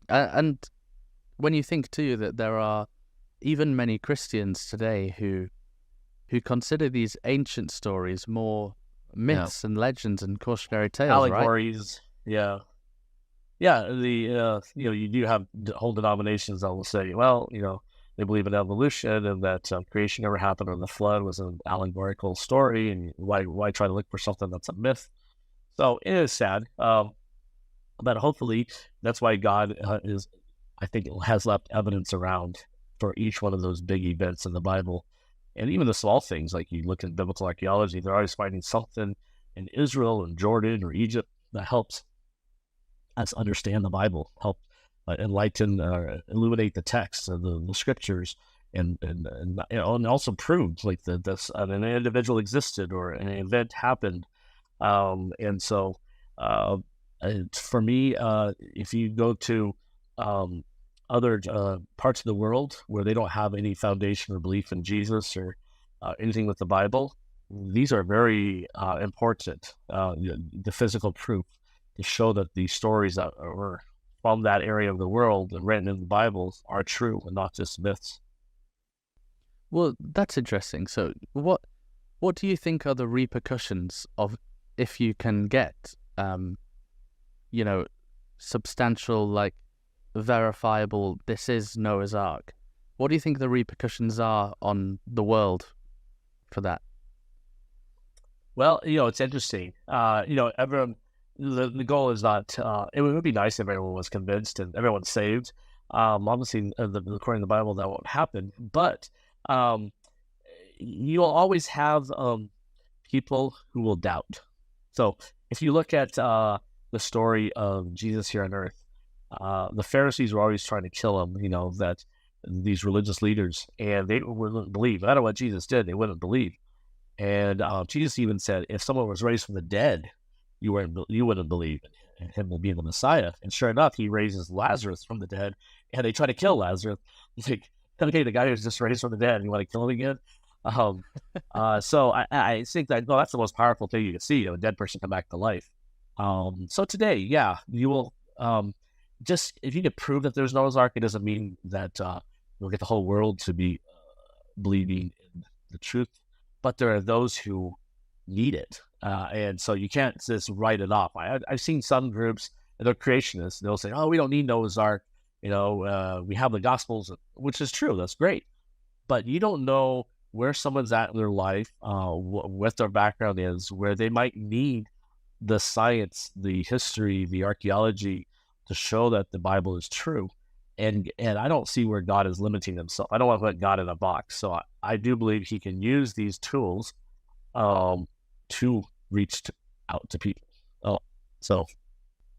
And when you think too that there are even many Christians today who consider these ancient stories more Yeah. myths and legends and cautionary tales, right? Allegories. Yeah. Yeah. You do have whole denominations that will say, well, they believe in evolution and that creation never happened or the flood was an allegorical story. And why try to look for something that's a myth? So it is sad. But hopefully that's why God I think, has left evidence around for each one of those big events in the Bible. And even the small things, like you look at biblical archaeology, they're always finding something in Israel and Jordan or Egypt that helps us understand the Bible, help enlighten, illuminate the text of the scriptures, and also prove like that an individual existed or an event happened. And so, uh, for me, if you go to um, other parts of the world where they don't have any foundation or belief in Jesus or anything with the Bible, these are very important. The physical proof to show that these stories that were from that area of the world and written in the Bible are true and not just myths. Well, that's interesting. So what do you think are the repercussions of if you can get you know, substantial, like verifiable, this is Noah's Ark? What do you think the repercussions are on the world for that? Well, it's interesting. Everyone, the goal is not, it would be nice if everyone was convinced and everyone's saved. Obviously, according to the Bible, that won't happen. But um, you'll always have people who will doubt. So if you look at the story of Jesus here on earth, the Pharisees were always trying to kill him, that these religious leaders, and they wouldn't believe. No matter what Jesus did, they wouldn't believe. And Jesus even said, if someone was raised from the dead, you wouldn't believe in him being the Messiah. And sure enough, he raises Lazarus from the dead, and they try to kill Lazarus. It's like, okay, the guy who's just raised from the dead, you want to kill him again? Um, so I think that, no, that's the most powerful thing you can see, a dead person come back to life. So today, yeah, you will, just, if you can prove that there's Noah's Ark, it doesn't mean that you'll get the whole world to be believing in the truth, but there are those who need it. And so you can't just write it off. I've seen some groups, they're creationists, they'll say, oh, we don't need Noah's Ark. We have the Gospels, which is true. That's great. But you don't know where someone's at in their life, what their background is, where they might need the science, the history, the archaeology to show that the Bible is true. And I don't see where God is limiting himself. I don't want to put God in a box. So I do believe he can use these tools to reach out to people. Oh, so